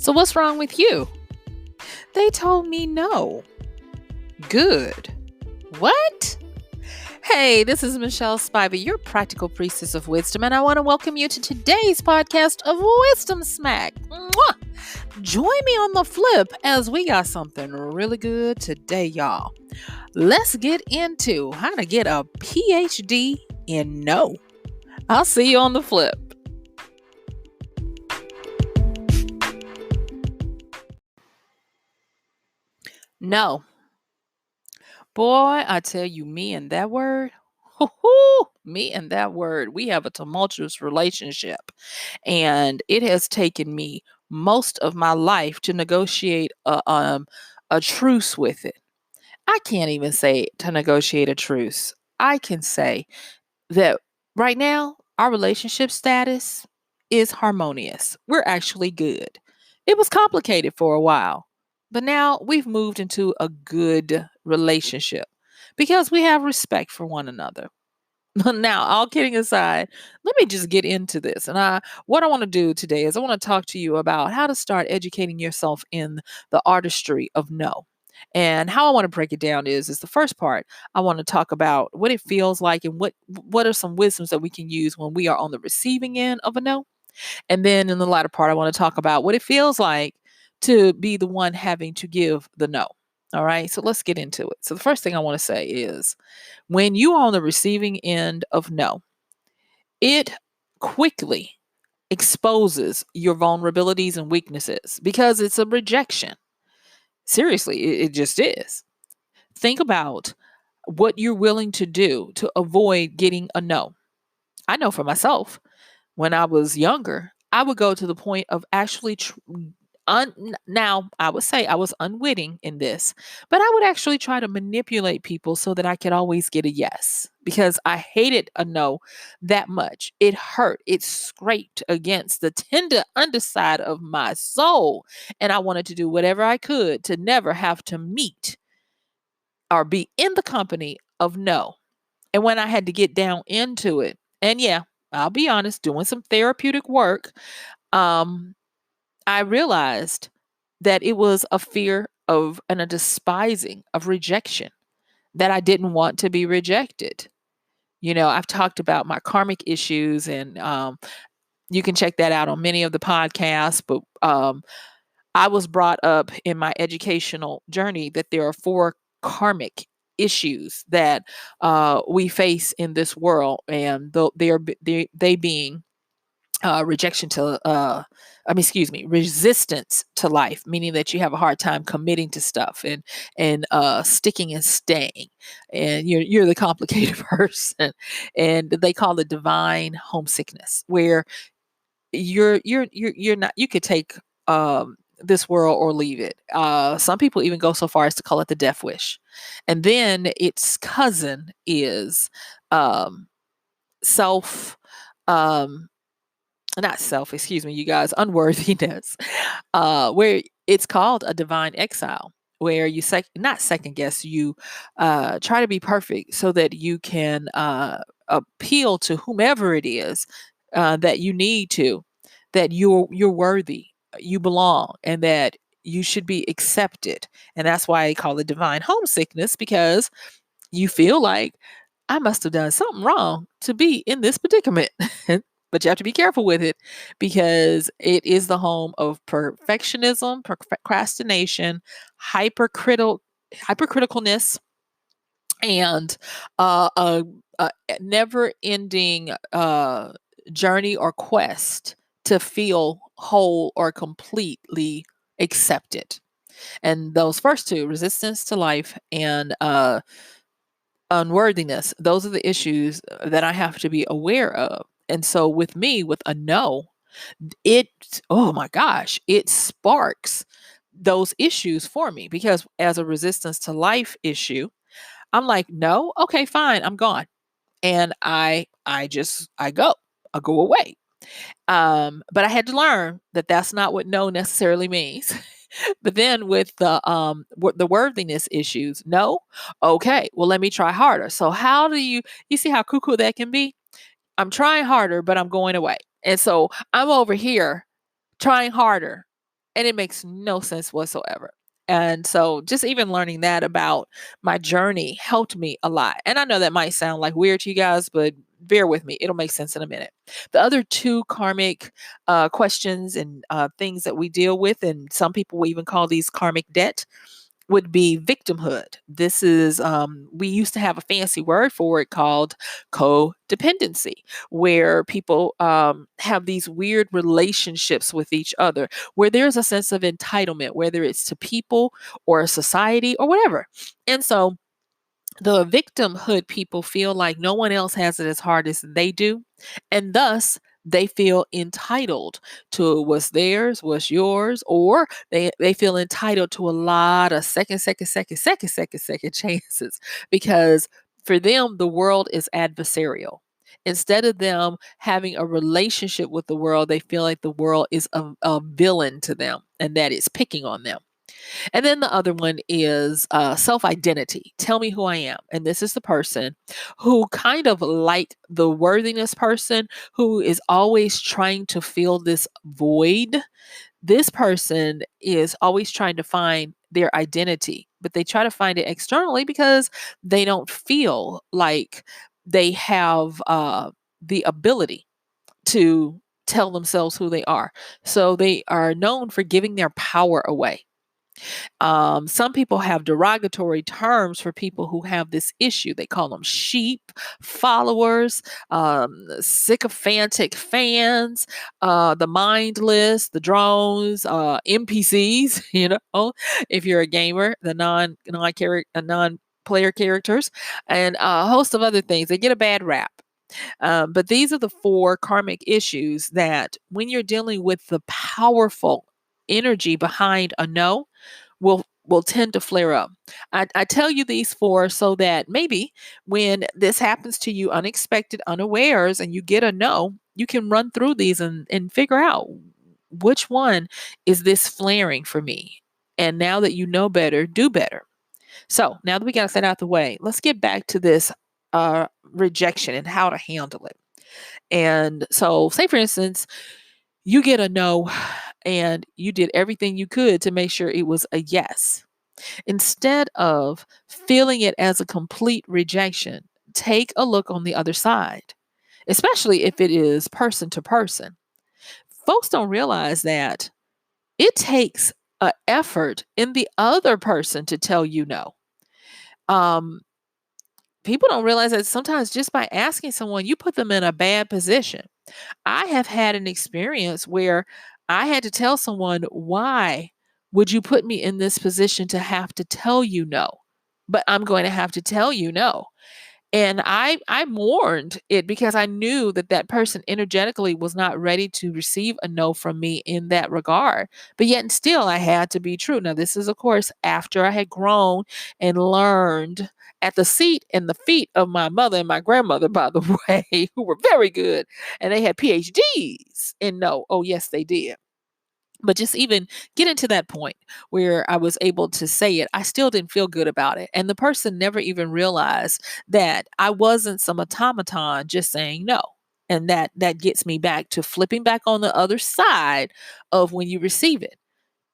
So what's wrong with you? They told me no. Good. What? Hey, this is Michelle Spivey, your practical priestess of wisdom, and I want to welcome you to today's podcast of Wisdom Smack. Mwah! Join me on the flip as we got something really good today, y'all. Let's get into how to get a PhD in no. I'll see you on the flip. No. Boy, I tell you, me and that word, me and that word, we have a tumultuous relationship. And it has taken me most of my life to negotiate a truce with it. I can't even say to negotiate a truce. I can say that right now, our relationship status is harmonious. We're actually good. It was complicated for a while, but now we've moved into a good relationship because we have respect for one another. Now, all kidding aside, let me just get into this. And what I want to do today is I want to talk to you about how to start educating yourself in the artistry of no. And how I want to break it down is the first part. I want to talk about what it feels like and what are some wisdoms that we can use when we are on the receiving end of a no. And then in the latter part, I want to talk about what it feels like to be the one having to give the no. All right, so let's get into it. So the first thing I want to say is when you are on the receiving end of no, it quickly exposes your vulnerabilities and weaknesses because it's a rejection. Seriously, it just is. Think about what you're willing to do to avoid getting a no. I know for myself, when I was younger, I would go to the point of actually now I would say I was unwitting in this, but I would actually try to manipulate people so that I could always get a yes because I hated a no that much. It hurt. It scraped against the tender underside of my soul, and I wanted to do whatever I could to never have to meet or be in the company of no. And when I had to get down into it, and yeah, I'll be honest, doing some therapeutic work, um, I realized that it was a fear of and a despising of rejection, that I didn't want to be rejected. You know, I've talked about my karmic issues, and you can check that out on many of the podcasts. But I was brought up in my educational journey that there are 4 karmic issues that we face in this world, and they being rejection to resistance to life, meaning that you have a hard time committing to stuff and sticking and staying, and you're the complicated person, and they call it divine homesickness, where you're not, you could take this world or leave it. Some people even go so far as to call it the death wish, and then its cousin is um, self. Um, Not self, excuse me, you guys, unworthiness, where it's called a divine exile, where you not second guess, you try to be perfect so that you can appeal to whomever it is that you need to, that you're worthy, you belong, and that you should be accepted. And that's why I call it divine homesickness, because you feel like I must have done something wrong to be in this predicament. But you have to be careful with it because it is the home of perfectionism, procrastination, hypercriticalness, and a never-ending journey or quest to feel whole or completely accepted. And those first two, resistance to life and unworthiness, those are the issues that I have to be aware of. And so with me, with a no, it, oh my gosh, it sparks those issues for me, because as a resistance to life issue, I'm like, no, okay, fine, I'm gone. And I go away. But I had to learn that that's not what no necessarily means. But then with the worthiness issues, no, okay, well, let me try harder. So how do you see how cuckoo that can be? I'm trying harder, but I'm going away. And so I'm over here trying harder, And it makes no sense whatsoever. And so just even learning that about my journey helped me a lot. And I know that might sound like weird to you guys, but bear with me. It'll make sense in a minute. The other two karmic questions and things that we deal with, and some people will even call these karmic debt, would be victimhood. This is, we used to have a fancy word for it called codependency, where people have these weird relationships with each other, where there's a sense of entitlement, whether it's to people or a society or whatever. And so the victimhood people feel like no one else has it as hard as they do, and thus they feel entitled to what's theirs, what's yours, or they feel entitled to a lot of second chances, because for them the world is adversarial. Instead of them having a relationship with the world, they feel like the world is a villain to them and that it's picking on them. And then the other one is self identity. Tell me who I am. And this is the person who, kind of like the worthiness person, who is always trying to fill this void. This person is always trying to find their identity, but they try to find it externally because they don't feel like they have the ability to tell themselves who they are. So they are known for giving their power away. Some people have derogatory terms for people who have this issue. They call them sheep, followers, sycophantic fans, the mindless, the drones, NPCs. If you're a gamer, the non player characters, and a host of other things. They get a bad rap. But these are the four karmic issues that, when you're dealing with the powerful energy behind a no, will tend to flare up. I tell you these four so that maybe when this happens to you unexpected, unawares, and you get a no, you can run through these and figure out which one is this flaring for me. And now that you know better, do better. So now that we got that out the way, let's get back to this rejection and how to handle it. And so, say for instance, you get a no and you did everything you could to make sure it was a yes. Instead of feeling it as a complete rejection, take a look on the other side, especially if it is person to person. Folks don't realize that it takes an effort in the other person to tell you no. Um, People don't realize that sometimes just by asking someone, you put them in a bad position. I have had an experience where I had to tell someone, why would you put me in this position to have to tell you no? But I'm going to have to tell you no. And I mourned it because I knew that that person energetically was not ready to receive a no from me in that regard. But yet and still I had to be true. Now this is of course after I had grown and learned at the seat and the feet of my mother and my grandmother, by the way, who were very good. And they had PhDs in no. Oh yes, they did. But just even getting to that point where I was able to say it, I still didn't feel good about it. And the person never even realized that I wasn't some automaton just saying no. And that gets me back to flipping back on the other side of when you receive it.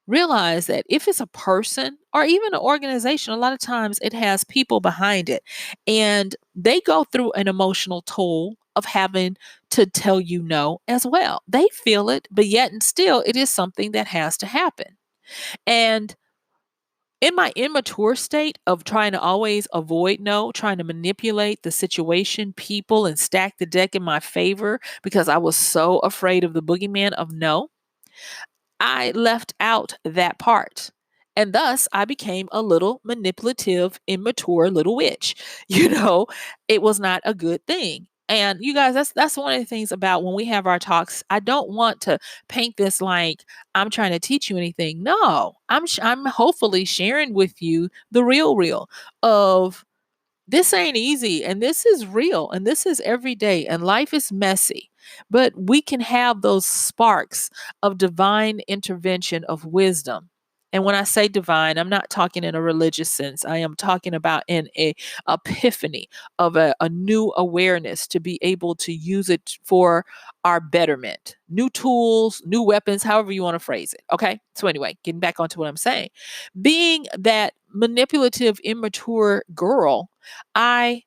Realize that if it's a person or even an organization, a lot of times it has people behind it, and they go through an emotional toll of having to tell you no as well. They feel it, but yet and still it is something that has to happen. And in my immature state of trying to always avoid no, trying to manipulate the situation, people, and stack the deck in my favor because I was so afraid of the boogeyman of no, I left out that part. And thus, I became a little manipulative, immature little witch. You know, it was not a good thing. And you guys, that's one of the things about when we have our talks. I don't want to paint this like I'm trying to teach you anything. No, I'm hopefully sharing with you the real of this ain't easy, and this is real, and this is every day, and life is messy. But we can have those sparks of divine intervention of wisdom And when I say divine, I'm not talking in a religious sense. I am talking about in a epiphany of a new awareness to be able to use it for our betterment. New tools, new weapons, however you want to phrase it. Okay. So anyway, getting back onto what I'm saying. Being that manipulative, immature girl, I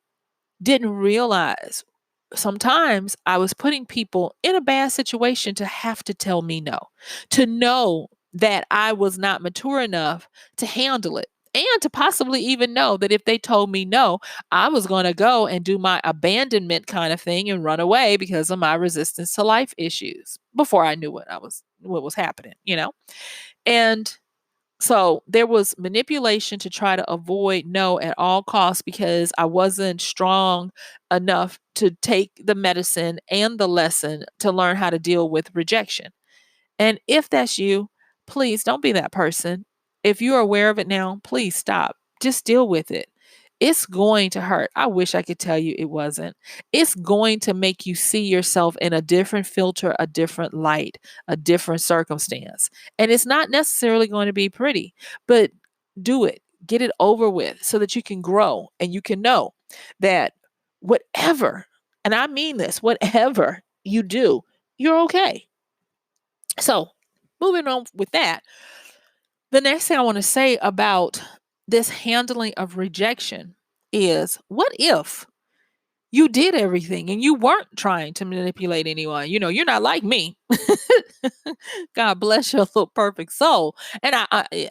didn't realize sometimes I was putting people in a bad situation to have to tell me no, to know that I was not mature enough to handle it. And to possibly even know that if they told me no, I was going to go and do my abandonment kind of thing and run away because of my resistance to life issues before I knew what was happening, you know? And so there was manipulation to try to avoid no at all costs because I wasn't strong enough to take the medicine and the lesson to learn how to deal with rejection. And if that's you, please don't be that person. If you're aware of it now, please stop. Just deal with it. It's going to hurt. I wish I could tell you it wasn't. It's going to make you see yourself in a different filter, a different light, a different circumstance. And it's not necessarily going to be pretty, but do it. Get it over with so that you can grow and you can know that whatever, and I mean this, whatever you do, you're okay. So, moving on with that, the next thing I want to say about this handling of rejection is what if you did everything and you weren't trying to manipulate anyone? You know, you're not like me. God bless your little perfect soul. And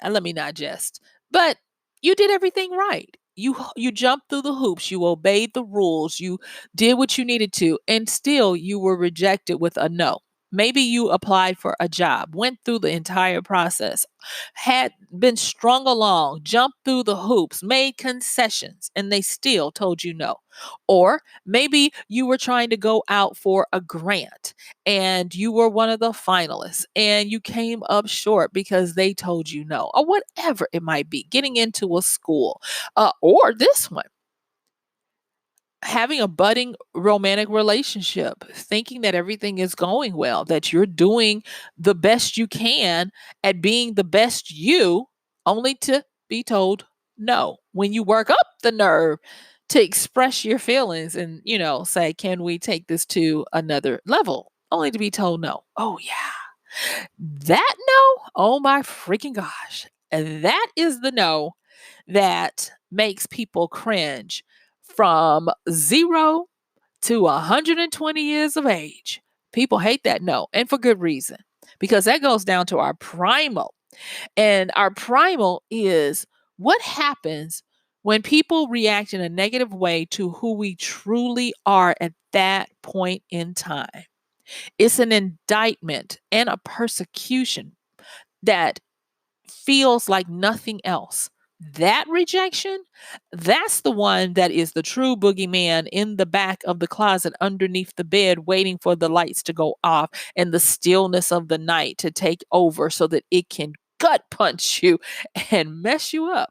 let me not jest, but you did everything right. You jumped through the hoops, you obeyed the rules, you did what you needed to, and still you were rejected with a no. Maybe you applied for a job, went through the entire process, had been strung along, jumped through the hoops, made concessions, and they still told you no. Or maybe you were trying to go out for a grant and you were one of the finalists and you came up short because they told you no, or whatever it might be, getting into a school, or this one, having a budding romantic relationship, thinking that everything is going well, that you're doing the best you can at being the best you, only to be told no. When you work up the nerve to express your feelings and, say, can we take this to another level? Only to be told no. Oh, yeah. That no, oh my freaking gosh. That is the no that makes people cringe from 0 to 120 years of age. People hate that no, and for good reason, because that goes down to our primal. And our primal is what happens when people react in a negative way to who we truly are at that point in time. It's an indictment and a persecution that feels like nothing else. That rejection, that's the one that is the true boogeyman in the back of the closet underneath the bed, waiting for the lights to go off and the stillness of the night to take over so that it can gut punch you and mess you up.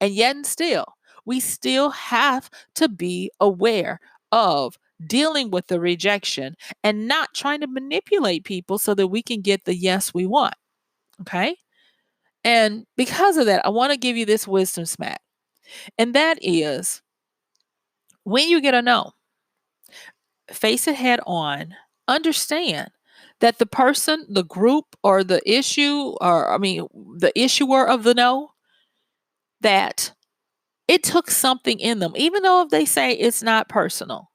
And yet, and still, we still have to be aware of dealing with the rejection and not trying to manipulate people so that we can get the yes we want. Okay. And because of that, I want to give you this wisdom smack. And that is when you get a no, face it head on, understand that the person, the group, or the issue, or the issuer of the no, that it took something in them, even though if they say it's not personal.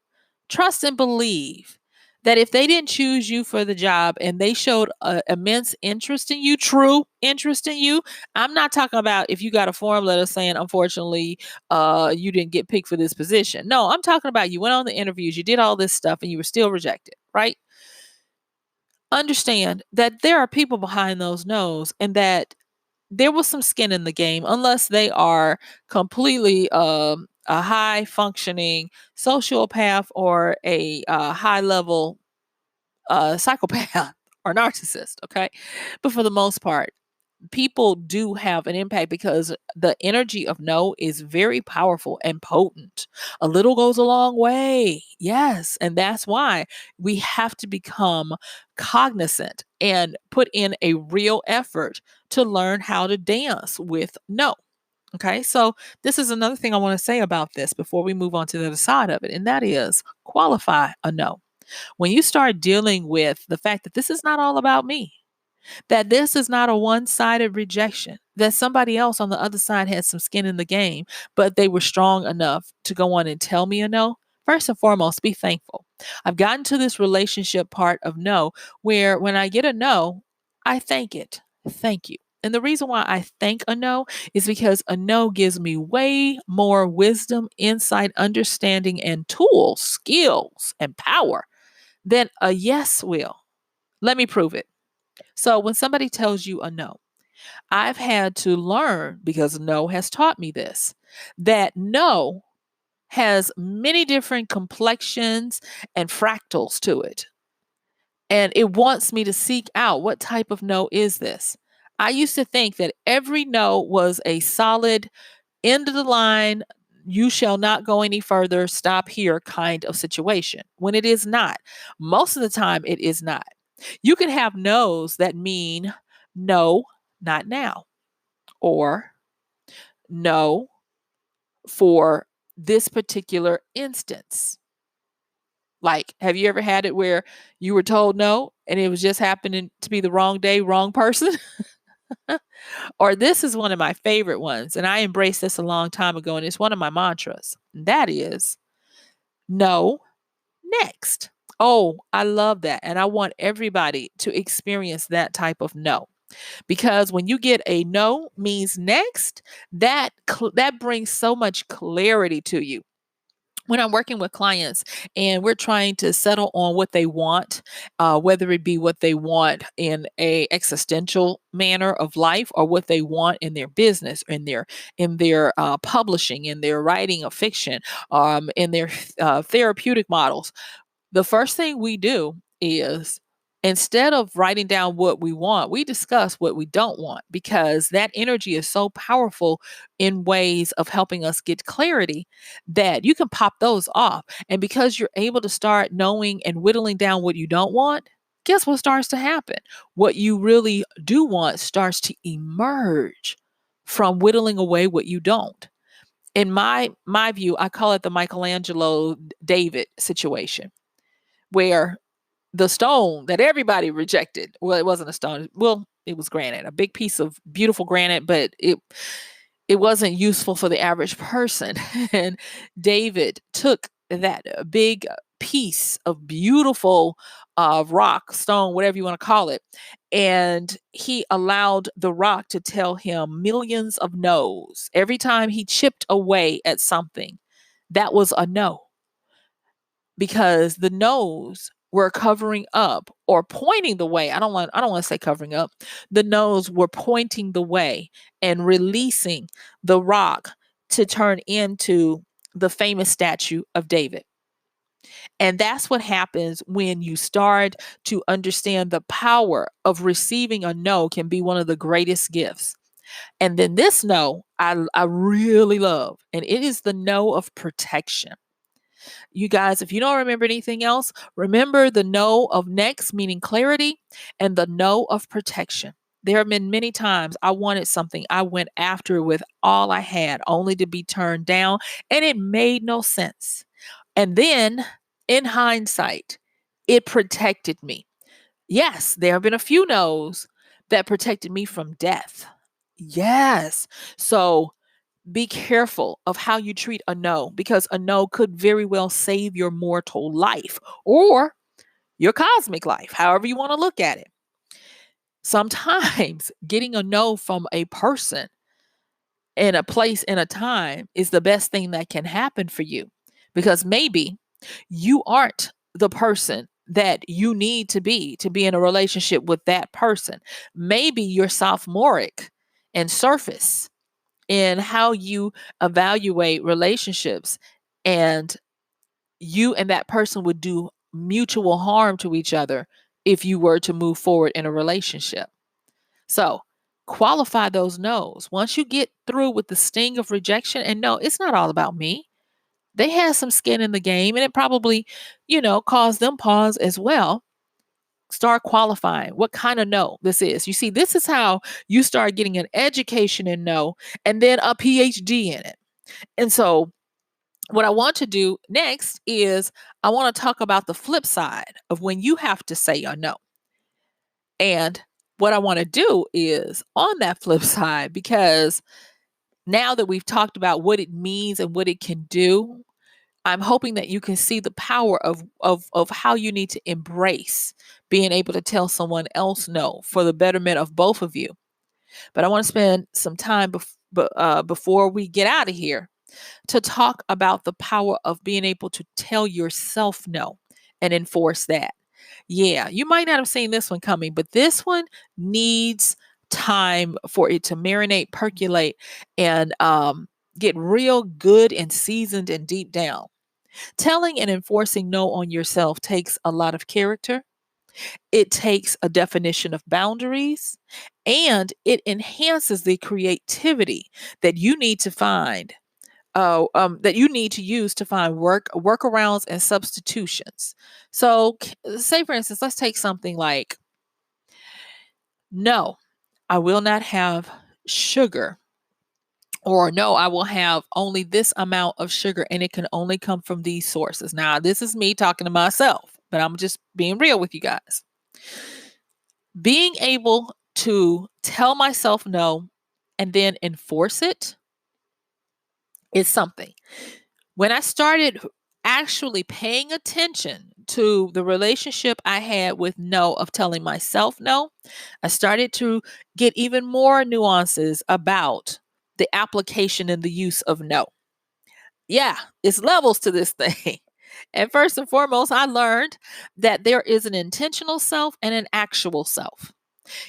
Trust and believe that if they didn't choose you for the job and they showed immense interest in you, true interest in you, I'm not talking about if you got a form letter saying, unfortunately, you didn't get picked for this position. No, I'm talking about you went on the interviews, you did all this stuff, and you were still rejected, right? Understand that there are people behind those no's and that there was some skin in the game, unless they are completely a high functioning sociopath or a high level psychopath or narcissist. Okay. But for the most part, people do have an impact because the energy of no is very powerful and potent. A little goes a long way. Yes. And that's why we have to become cognizant and put in a real effort to learn how to dance with no. Okay. So, this is another thing I want to say about this before we move on to the other side of it, and that is qualify a no. When you start dealing with the fact that this is not all about me, that this is not a one sided rejection, that somebody else on the other side had some skin in the game, but they were strong enough to go on and tell me a no. First and foremost, be thankful. I've gotten to this relationship part of no where when I get a no, I thank it. Thank you. And the reason why I thank a no is because a no gives me way more wisdom, insight, understanding, and tools, skills, and power than a yes will. Let me prove it. So when somebody tells you a no, I've had to learn because no has taught me this that no has many different complexions and fractals to it. And it wants me to seek out what type of no is this. I used to think that every no was a solid end of the line, you shall not go any further, stop here kind of situation when it is not. Most of the time, it is not. You can have no's that mean no, not now, or no for this particular instance. Like, have you ever had it where you were told no and it was just happening to be the wrong day, wrong person? Or this is one of my favorite ones, and I embraced this a long time ago, and it's one of my mantras. And that is no, next. Oh, I love that. And I want everybody to experience that type of no. Because when you get a no means next, that brings so much clarity to you. When I'm working with clients and we're trying to settle on what they want, whether it be what they want in a existential manner of life or what they want in their business, in their publishing, in their writing of fiction, in their therapeutic models, the first thing we do is instead of writing down what we want, we discuss what we don't want because that energy is so powerful in ways of helping us get clarity that you can pop those off. And because you're able to start knowing and whittling down what you don't want, guess what starts to happen? What you really do want starts to emerge from whittling away what you don't. In my view, I call it the Michelangelo David situation where the stone that everybody rejected, well, it wasn't a stone, well, it was granite, a big piece of beautiful granite, but it wasn't useful for the average person. And David took that big piece of beautiful rock, stone, whatever you want to call it, and he allowed the rock to tell him millions of no's. Every time he chipped away at something, that was a no because the no's were covering up or pointing the way. I don't want to say covering up. The no's were pointing the way and releasing the rock to turn into the famous statue of David. And that's what happens when you start to understand the power of receiving a no can be one of the greatest gifts. And then this no, I really love, and it is the no of protection. You guys, if you don't remember anything else, remember the no of next, meaning clarity, and the no of protection. There have been many times I wanted something, I went after it with all I had, only to be turned down, and it made no sense. And then, in hindsight, it protected me. Yes, there have been a few no's that protected me from death. Yes. So, be careful of how you treat a no because a no could very well save your mortal life or your cosmic life, however you want to look at it. Sometimes getting a no from a person in a place in a time is the best thing that can happen for you because maybe you aren't the person that you need to be in a relationship with that person. Maybe you're sophomoric and surface in how you evaluate relationships and you and that person would do mutual harm to each other if you were to move forward in a relationship. So qualify those no's. Once you get through with the sting of rejection, and no, it's not all about me. They had some skin in the game, and it probably, caused them pause as well. Start qualifying what kind of no this is. You see, this is how you start getting an education in no and then a PhD in it. And so, what I want to do next is I want to talk about the flip side of when you have to say a no. And what I want to do is on that flip side, because now that we've talked about what it means and what it can do, I'm hoping that you can see the power of how you need to embrace being able to tell someone else no for the betterment of both of you. But I want to spend some time before we get out of here to talk about the power of being able to tell yourself no and enforce that. Yeah, you might not have seen this one coming, but this one needs time for it to marinate, percolate, and get real good and seasoned and deep down. Telling and enforcing no on yourself takes a lot of character. It takes a definition of boundaries, and it enhances the creativity that you need to find that you need to use to find workarounds and substitutions. So, say for instance, let's take something like, no, I will not have sugar, or no, I will have only this amount of sugar, and it can only come from these sources. Now, this is me talking to myself, but I'm just being real with you guys. Being able to tell myself no and then enforce it is something. When I started actually paying attention to the relationship I had with no, of telling myself no, I started to get even more nuances about the application and the use of no. Yeah, it's levels to this thing. And first and foremost, I learned that there is an intentional self and an actual self.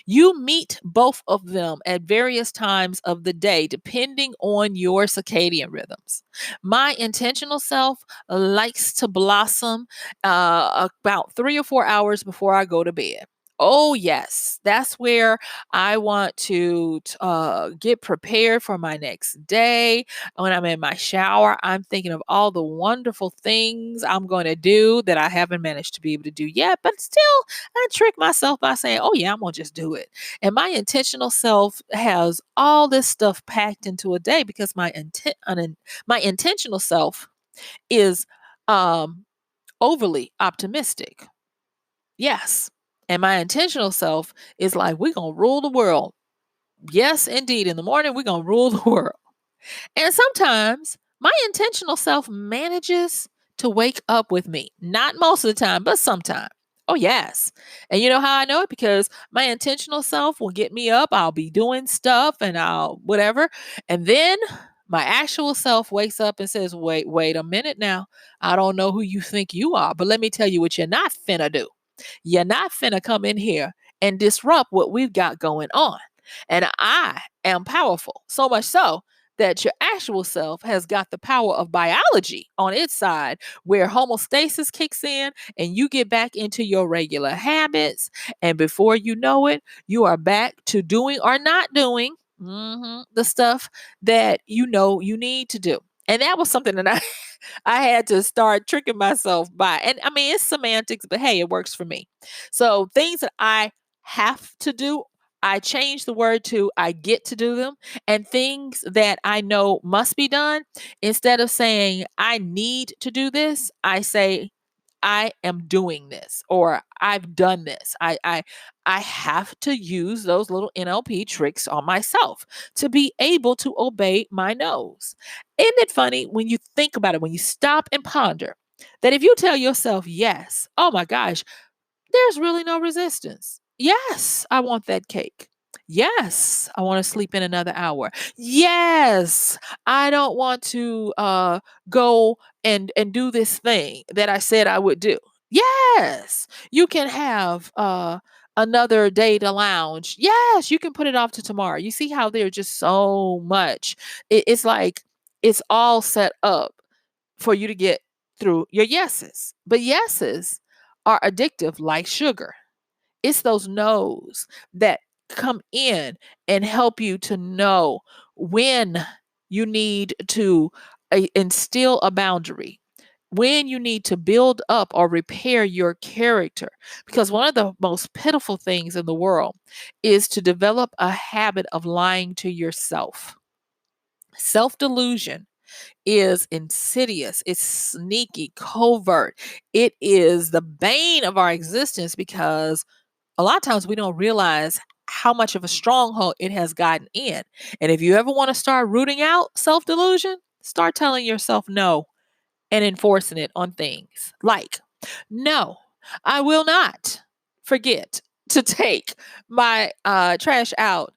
You meet both of them at various times of the day, depending on your circadian rhythms. My intentional self likes to blossom about 3 or 4 hours before I go to bed. Oh, yes. That's where I want to get prepared for my next day. When I'm in my shower, I'm thinking of all the wonderful things I'm going to do that I haven't managed to be able to do yet. But still, I trick myself by saying, oh, yeah, I'm going to just do it. And my intentional self has all this stuff packed into a day because my intentional self is overly optimistic. Yes. And my intentional self is like, we're going to rule the world. Yes, indeed. In the morning, we're going to rule the world. And sometimes my intentional self manages to wake up with me. Not most of the time, but sometimes. Oh, yes. And you know how I know it? Because my intentional self will get me up. I'll be doing stuff and I'll whatever. And then my actual self wakes up and says, wait a minute now. I don't know who you think you are, but let me tell you what you're not finna do. You're not finna come in here and disrupt what we've got going on. And I am powerful, so much so that your actual self has got the power of biology on its side, where homeostasis kicks in and you get back into your regular habits. And before you know it, you are back to doing or not doing the stuff that you know you need to do. And that was something that I had to start tricking myself by. And I mean, it's semantics, but hey, it works for me. So things that I have to do, I change the word to I get to do them. And things that I know must be done, instead of saying I need to do this, I say I am doing this, or I've done this. I have to use those little NLP tricks on myself to be able to obey my nose. Isn't it funny when you think about it, when you stop and ponder that if you tell yourself yes, oh my gosh, there's really no resistance. Yes, I want that cake. Yes, I want to sleep in another hour. Yes, I don't want to go and do this thing that I said I would do. Yes, you can have another day to lounge. Yes, you can put it off to tomorrow. You see how there's just so much. It's like it's all set up for you to get through your yeses. But yeses are addictive like sugar. It's those no's that come in and help you to know when you need to instill a boundary, when you need to build up or repair your character. Because one of the most pitiful things in the world is to develop a habit of lying to yourself. Self delusion is insidious, it's sneaky, covert. It is the bane of our existence because a lot of times we don't realize how much of a stronghold it has gotten in. And if you ever want to start rooting out self delusion, start telling yourself no and enforcing it on things like, no, I will not forget to take my trash out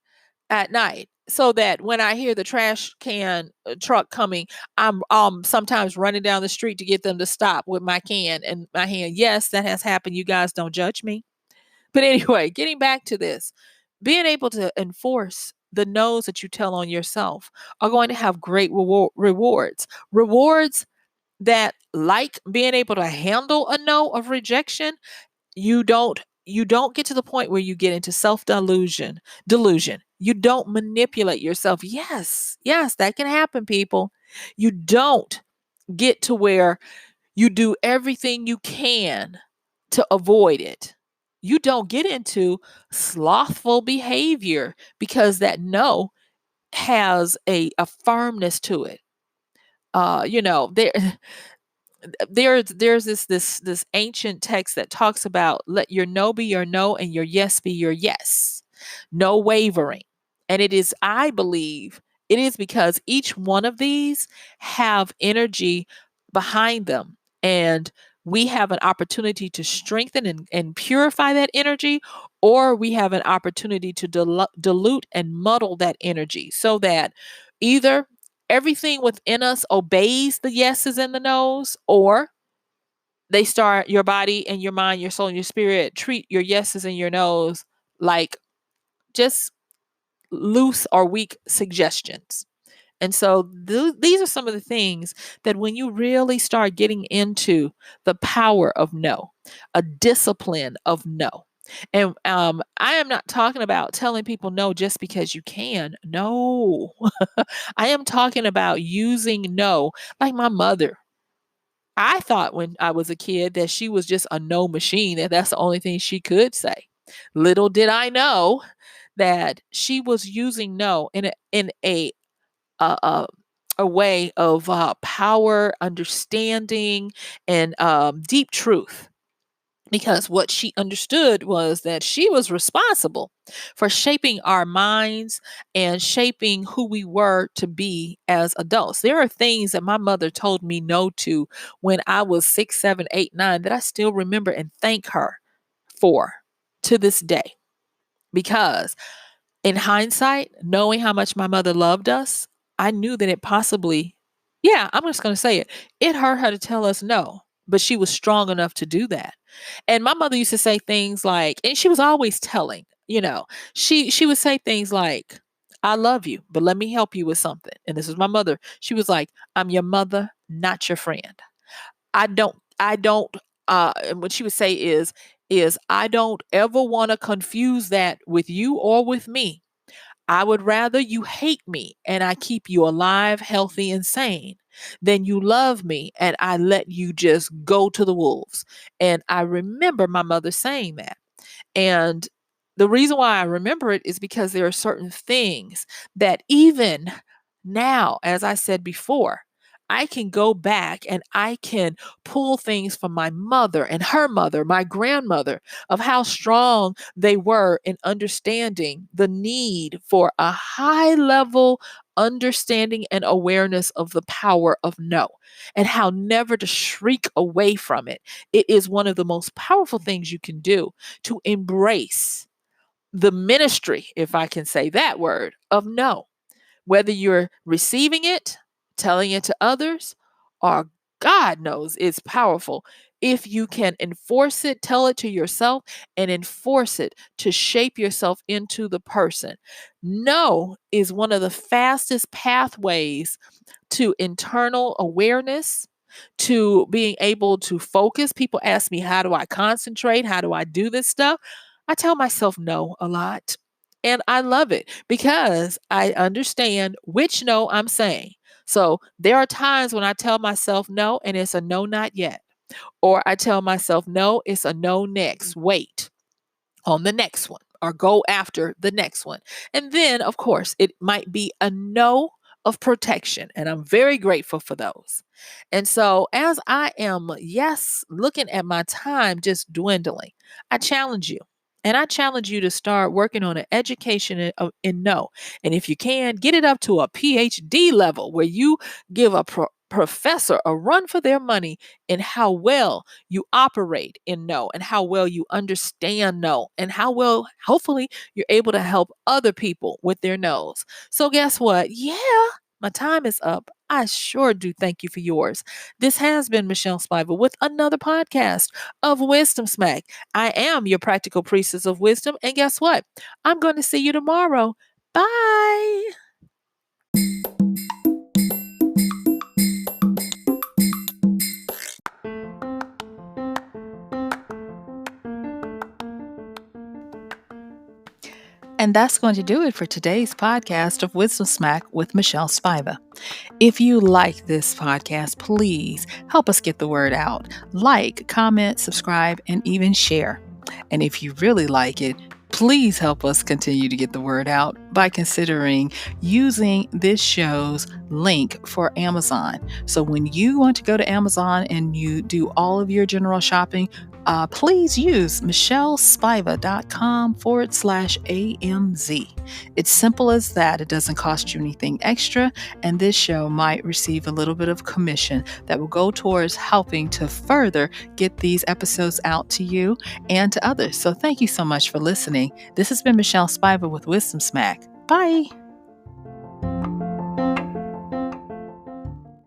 at night, so that when I hear the trash can truck coming, I'm sometimes running down the street to get them to stop with my can in my hand. Yes, that has happened. You guys don't judge me. But anyway, getting back to this, being able to enforce the no's that you tell on yourself are going to have great rewards. Rewards that, like being able to handle a no of rejection, you don't get to the point where you get into delusion. You don't manipulate yourself. Yes, yes, that can happen, people. You don't get to where you do everything you can to avoid it. You don't get into slothful behavior because that no has a firmness to it. There there's this ancient text that talks about, let your no be your no and your yes be your yes. No wavering. And it is, I believe, it is because each one of these have energy behind them. And we have an opportunity to strengthen and purify that energy, or we have an opportunity to dilute and muddle that energy so that either everything within us obeys the yeses and the nos, or they start, your body and your mind, your soul and your spirit treat your yeses and your nos like just loose or weak suggestions. And so these are some of the things that when you really start getting into the power of no, a discipline of no. And I am not talking about telling people no just because you can. No, I am talking about using no, like my mother. I thought when I was a kid that she was just a no machine, and that's the only thing she could say. Little did I know that she was using no a, a, a way of power, understanding, and deep truth. Because what she understood was that she was responsible for shaping our minds and shaping who we were to be as adults. There are things that my mother told me no to when I was 6, 7, 8, 9 that I still remember and thank her for to this day. Because in hindsight, knowing how much my mother loved us, I knew that it possibly, yeah, I'm just going to say it, it hurt her to tell us no, but she was strong enough to do that. And my mother used to say things like, and she was always telling, she would say things like, I love you, but let me help you with something. And this is my mother. She was like, I'm your mother, not your friend. I don't and what she would say is I don't ever want to confuse that with you or with me. I would rather you hate me and I keep you alive, healthy, and sane than you love me and I let you just go to the wolves. And I remember my mother saying that. And the reason why I remember it is because there are certain things that even now, as I said before, I can go back and I can pull things from my mother and her mother, my grandmother, of how strong they were in understanding the need for a high level understanding and awareness of the power of no, and how never to shriek away from it. It is one of the most powerful things you can do to embrace the ministry, if I can say that word, of no, whether you're receiving it, telling it to others, or God knows it's powerful. If you can enforce it, tell it to yourself, and enforce it to shape yourself into the person. No is one of the fastest pathways to internal awareness, to being able to focus. People ask me, how do I concentrate? How do I do this stuff? I tell myself no a lot. And I love it because I understand which no I'm saying. So there are times when I tell myself no and it's a no, not yet. Or I tell myself no, it's a no next. Wait on the next one or go after the next one. And then, of course, it might be a no of protection. And I'm very grateful for those. And so, as I am, yes, looking at my time just dwindling, I challenge you. And I challenge you to start working on an education in no. And if you can, get it up to a PhD level where you give a professor a run for their money in how well you operate in no and how well you understand no and how well, hopefully, you're able to help other people with their no's. So, guess what? Yeah, my time is up. I sure do thank you for yours. This has been Michelle Spiva with another podcast of Wisdom Smack. I am your practical priestess of wisdom. And guess what? I'm going to see you tomorrow. Bye. And that's going to do it for today's podcast of Wisdom Smack with Michelle Spiva. If you like this podcast, please help us get the word out. Like, comment, subscribe, and even share. And if you really like it, please help us continue to get the word out by considering using this show's link for Amazon. So when you want to go to Amazon and you do all of your general shopping, please use michellespiva.com/AMZ. It's simple as that. It doesn't cost you anything extra, and this show might receive a little bit of commission that will go towards helping to further get these episodes out to you and to others. So thank you so much for listening. This has been Michelle Spiva with Wisdom Smack. Bye.